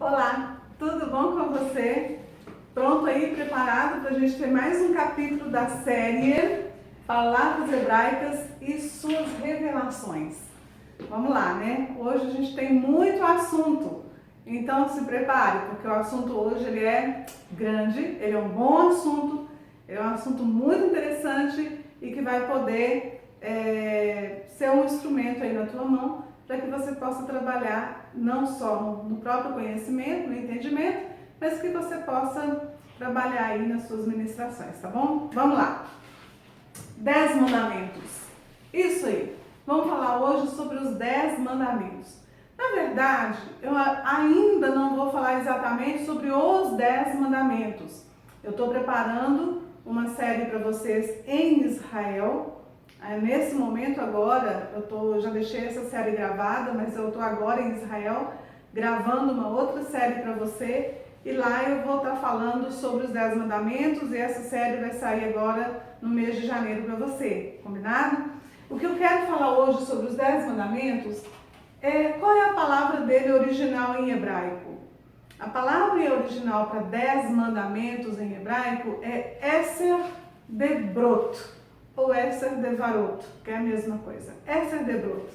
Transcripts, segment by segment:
Olá, tudo bom com você? Pronto aí, preparado para a gente ter mais um capítulo da série Palavras Hebraicas e Suas Revelações. Vamos lá, né? Hoje a gente tem muito assunto, então se prepare, porque o assunto hoje ele é grande, ele é um bom assunto, é um assunto muito interessante e que vai poder ser um instrumento aí na tua mão para que você possa trabalhar não só no próprio conhecimento, no entendimento, mas que você possa trabalhar aí nas suas ministrações, tá bom? Vamos lá. 10 mandamentos. Isso aí. Vamos falar hoje sobre os 10 mandamentos. Na verdade, eu ainda não vou falar exatamente sobre os 10 mandamentos. Eu estou preparando uma série para vocês em Israel. Nesse momento agora, eu já deixei essa série gravada, mas eu estou agora em Israel gravando uma outra série para você e lá eu vou estar falando sobre os 10 mandamentos e essa série vai sair agora no mês de janeiro para você, combinado? O que eu quero falar hoje sobre os 10 mandamentos é qual é a palavra dele original em hebraico. A palavra original para 10 mandamentos em hebraico é Eser Debrot. Ou Eser Devarot, que é a mesma coisa. Eser Debrot.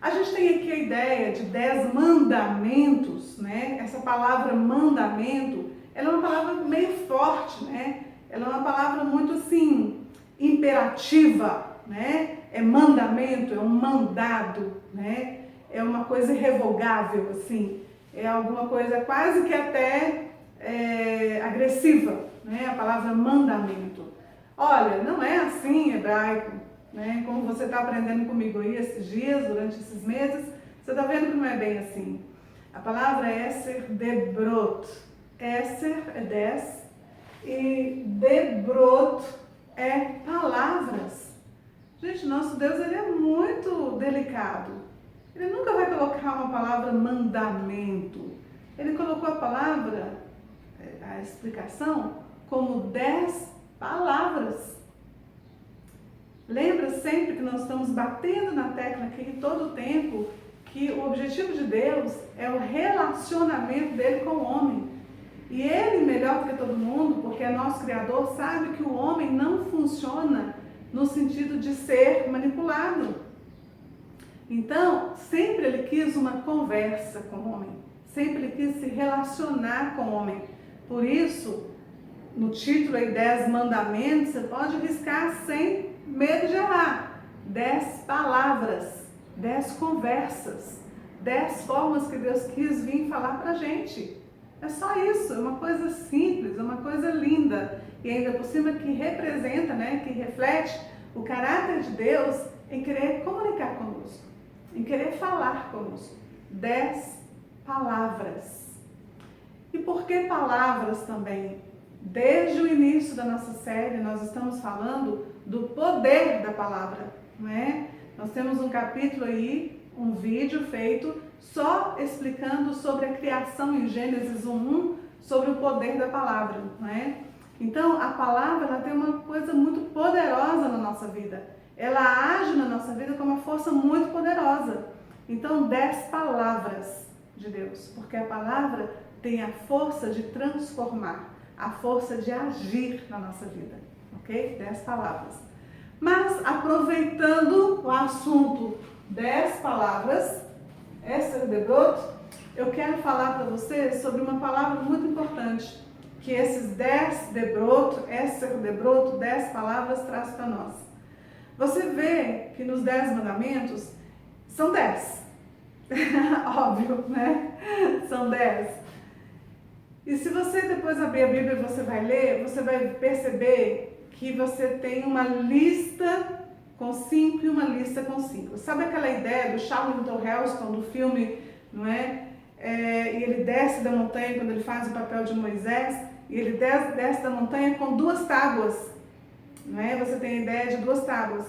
A gente tem aqui a ideia de 10 mandamentos, né? Essa palavra mandamento, ela é uma palavra meio forte, né? Ela é uma palavra muito assim, imperativa, né? É mandamento, é um mandado, né? É uma coisa irrevogável, assim. É alguma coisa quase que até agressiva, né? A palavra mandamento. Olha, não é assim em hebraico, né? Como você está aprendendo comigo aí esses dias, durante esses meses, você está vendo que não é bem assim. A palavra é Eser Debrot. Eser é 10 e Debrot é palavras. Gente, nosso Deus ele é muito delicado. Ele nunca vai colocar uma palavra mandamento. Ele colocou a palavra, a explicação, como 10 palavras. Lembra sempre que nós estamos batendo na tecla aqui todo o tempo que o objetivo de Deus é o relacionamento dele com o homem. E ele, melhor do que todo mundo, porque é nosso Criador, sabe que o homem não funciona no sentido de ser manipulado. Então, sempre ele quis uma conversa com o homem. Sempre ele quis se relacionar com o homem. Por isso, no título aí, 10 mandamentos, você pode riscar sem medo de errar. 10 palavras, 10 conversas, 10 formas que Deus quis vir falar pra gente. É só isso, é uma coisa simples, é uma coisa linda. E ainda por cima que representa, né, que reflete o caráter de Deus em querer comunicar conosco, em querer falar conosco. 10 palavras. E por que palavras também? Desde o início da nossa série, nós estamos falando do poder da palavra, não é? Nós temos um capítulo aí, um vídeo feito só explicando sobre a criação em Gênesis 1:1, sobre o poder da palavra, não é? Então, a palavra ela tem uma coisa muito poderosa na nossa vida. Ela age na nossa vida com uma força muito poderosa. Então, 10 palavras de Deus, porque a palavra tem a força de transformar, a força de agir na nossa vida, ok? 10 palavras. Mas, aproveitando o assunto 10 palavras, Eser Debrot, eu quero falar para você sobre uma palavra muito importante, que esses 10 Debrot, Eser Debrot, 10 palavras traz para nós. Você vê que nos 10 mandamentos, são 10. Óbvio, né? São 10. E se você depois abrir a Bíblia e você vai ler, você vai perceber que você tem uma lista com 5 e uma lista com 5. Sabe aquela ideia do Charlton Heston, do filme, não é? E ele desce da montanha quando ele faz o papel de Moisés, e ele desce da montanha com 2 tábuas, não é? Você tem a ideia de 2 tábuas.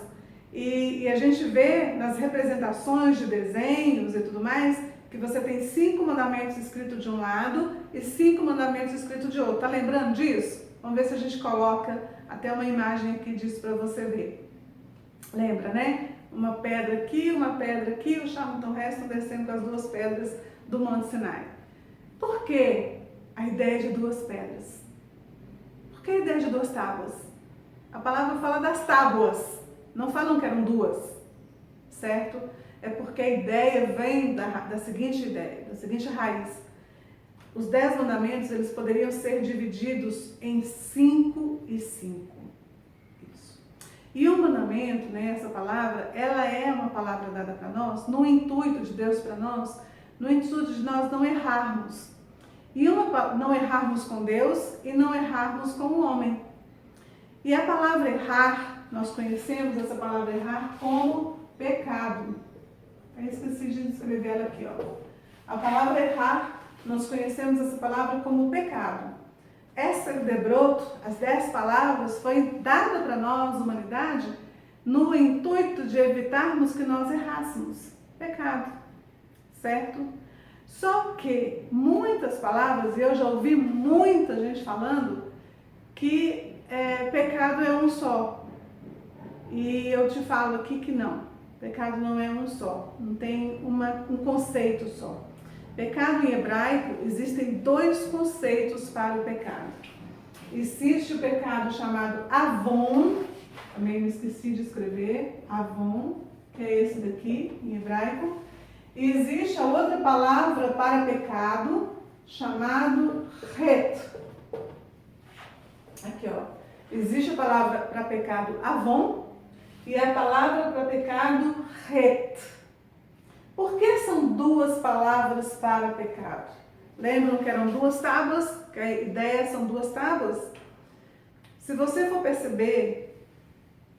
E a gente vê nas representações de desenhos e tudo mais, que você tem 5 mandamentos escritos de um lado e 5 mandamentos escritos de outro. Tá lembrando disso? Vamos ver se a gente coloca até uma imagem aqui disso para você ver. Lembra, né? Uma pedra aqui, o Charlton Heston descendo com as 2 pedras do Monte Sinai. Por que a ideia de duas pedras? Por que a ideia de duas tábuas? A palavra fala das tábuas, não falam que eram duas, certo? É porque a ideia vem da seguinte ideia, da seguinte raiz. Os 10 mandamentos, eles poderiam ser divididos em 5 e 5. Isso. E o mandamento, né, essa palavra, ela é uma palavra dada para nós, no intuito de Deus para nós, no intuito de nós não errarmos. E não errarmos com Deus e não errarmos com o homem. E a palavra errar, nós conhecemos essa palavra errar como pecado. Eu esqueci de escrever ela aqui, ó. A palavra errar, nós conhecemos essa palavra como pecado. Essa de broto, as 10 palavras, foi dada para nós, humanidade, no intuito de evitarmos que nós errássemos. Pecado, certo? Só que muitas palavras, e eu já ouvi muita gente falando, que pecado é um só. E eu te falo aqui que não. Pecado não é um só. Não tem um conceito só. Pecado em hebraico, existem 2 conceitos para o pecado. Existe o pecado chamado avon, também me esqueci de escrever, avon, que é esse daqui em hebraico. E existe a outra palavra para pecado, chamado het. Aqui, ó. Existe a palavra para pecado avon e a palavra para pecado het. Por que são 2 palavras para pecado? Lembram que eram 2 tábuas? Que a ideia são 2 tábuas? Se você for perceber,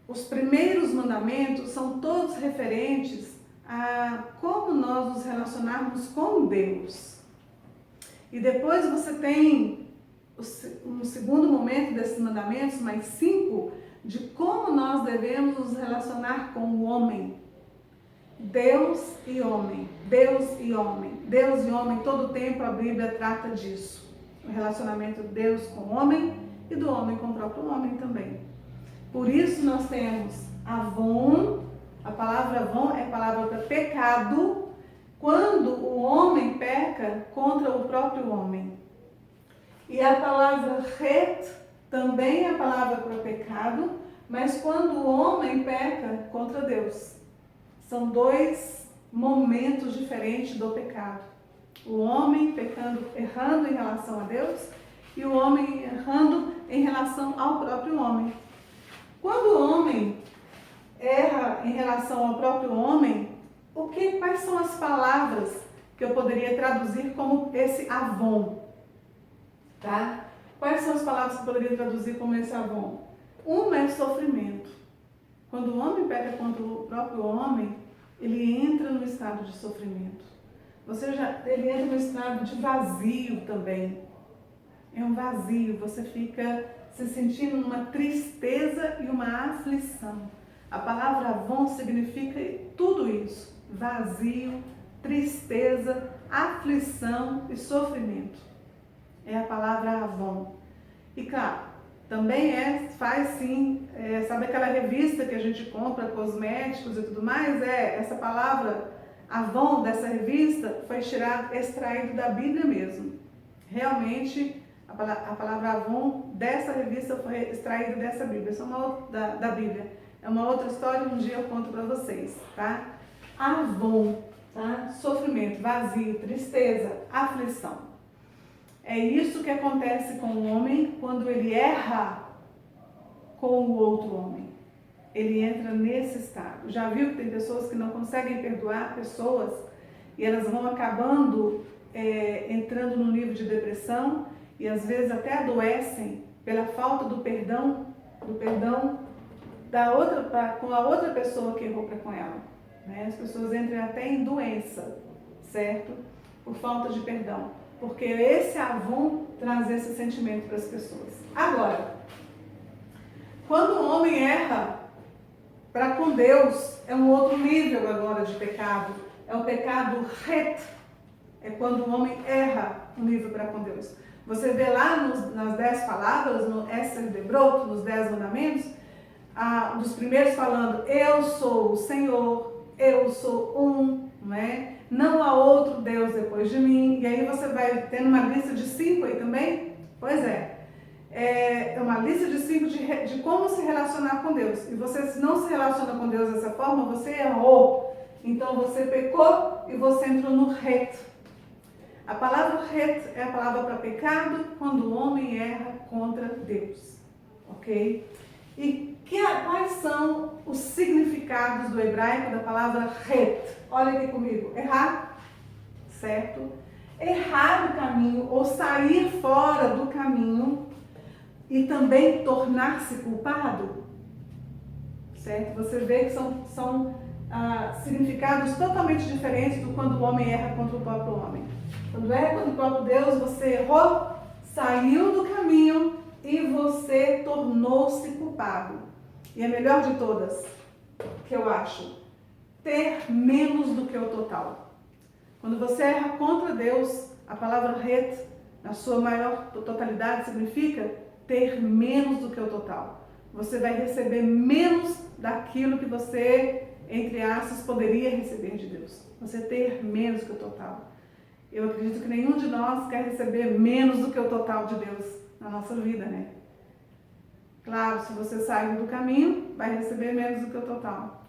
os primeiros mandamentos são todos referentes a como nós nos relacionarmos com Deus. E depois você tem um segundo momento desses mandamentos, mais 5, de como nós devemos nos relacionar com o homem. Deus e homem, Deus e homem, Deus e homem, todo o tempo a Bíblia trata disso. O relacionamento de Deus com o homem e do homem com o próprio homem também. Por isso nós temos avon, a palavra avon é a palavra para pecado, quando o homem peca contra o próprio homem. E a palavra het também é a palavra para pecado, mas quando o homem peca contra Deus. São 2 momentos diferentes do pecado. O homem pecando, errando em relação a Deus, e o homem errando em relação ao próprio homem. Quando o homem erra em relação ao próprio homem, quais são as palavras que eu poderia traduzir como esse avon? Tá? Quais são as palavras que eu poderia traduzir como esse avon? Uma é sofrimento. Quando o homem peca contra o próprio homem, ele entra no estado de sofrimento. Ele entra no estado de vazio também. É um vazio, você fica se sentindo uma tristeza e uma aflição. A palavra avon significa tudo isso: vazio, tristeza, aflição e sofrimento. É a palavra avon. E claro, também faz sim, sabe aquela revista que a gente compra, cosméticos e tudo mais? Essa palavra avon dessa revista foi extraído da Bíblia mesmo. Realmente, a palavra avon dessa revista foi extraída dessa Bíblia. Essa é uma outra, da Bíblia. É uma outra história, um dia eu conto para vocês, tá? Avon, tá? Sofrimento, vazio, tristeza, aflição. É isso que acontece com o homem quando ele erra com o outro homem. Ele entra nesse estado. Já viu que tem pessoas que não conseguem perdoar pessoas e elas vão acabando entrando no nível de depressão e às vezes até adoecem pela falta do perdão com a outra pessoa que errou com ela. Né? As pessoas entram até em doença, certo? Por falta de perdão. Porque esse avon traz esse sentimento para as pessoas. Agora, quando o homem erra para com Deus, é um outro nível agora de pecado. É o pecado het. É quando o homem erra um nível para com Deus. Você vê lá nas 10 palavras, no Esser de Broto, nos 10 mandamentos, dos primeiros falando, eu sou o Senhor, eu sou não é? não há outro Deus depois de mim. E aí você vai tendo uma lista de 5 aí também? Pois é uma lista de 5 de como se relacionar com Deus. E você não se relaciona com Deus dessa forma, você errou. Então você pecou e você entrou no reto. A palavra reto é a palavra para pecado quando o homem erra contra Deus. Ok? E quais são os significados do hebraico da palavra reto? Olha aqui comigo. Errar, certo? Errar o caminho ou sair fora do caminho e também tornar-se culpado, certo? Você vê que são significados totalmente diferentes do quando o homem erra contra o próprio homem. Quando erra contra o próprio Deus, você errou, saiu do caminho e você tornou-se culpado. E a melhor de todas, que eu acho, ter menos do que o total. Quando você erra contra Deus, a palavra het, na sua maior totalidade, significa ter menos do que o total. Você vai receber menos daquilo que você, entre aspas, poderia receber de Deus. Você ter menos que o total. Eu acredito que nenhum de nós quer receber menos do que o total de Deus na nossa vida, né? Claro, se você sair do caminho, vai receber menos do que o total.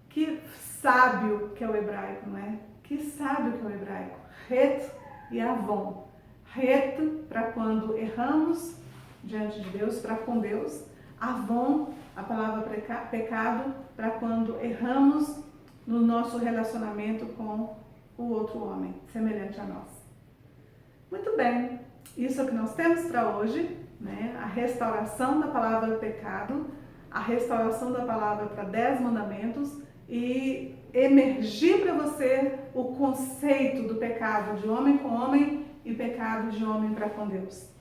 Que sábio que é o hebraico, não é? Que sábio que é o hebraico. Het e avon. Het para quando erramos diante de Deus, para com Deus. Avon, a palavra pecado, para quando erramos no nosso relacionamento com o outro homem, semelhante a nós. Muito bem, isso é o que nós temos para hoje, né? A restauração da palavra pecado, a restauração da palavra para 10 mandamentos e emergir para você o conceito do pecado de homem com homem e pecado de homem para com Deus.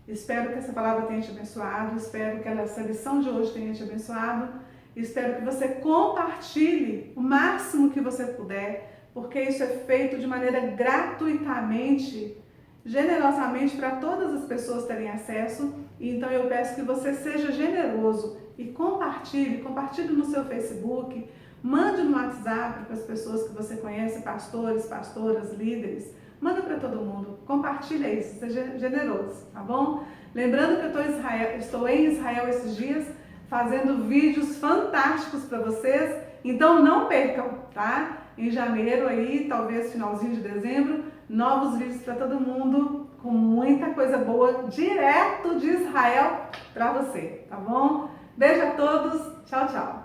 Espero que essa palavra tenha te abençoado, espero que essa lição de hoje tenha te abençoado, espero que você compartilhe o máximo que você puder, porque isso é feito de maneira gratuitamente, generosamente para todas as pessoas terem acesso. Então eu peço que você seja generoso e compartilhe no seu Facebook, mande no WhatsApp para as pessoas que você conhece, pastores, pastoras, líderes, manda para todo mundo, compartilha isso, seja generoso, tá bom? Lembrando que eu estou em Israel esses dias, fazendo vídeos fantásticos para vocês, então não percam, tá? Em janeiro aí, talvez finalzinho de dezembro, novos vídeos para todo mundo, com muita coisa boa, direto de Israel para você, tá bom? Beijo a todos, tchau, tchau!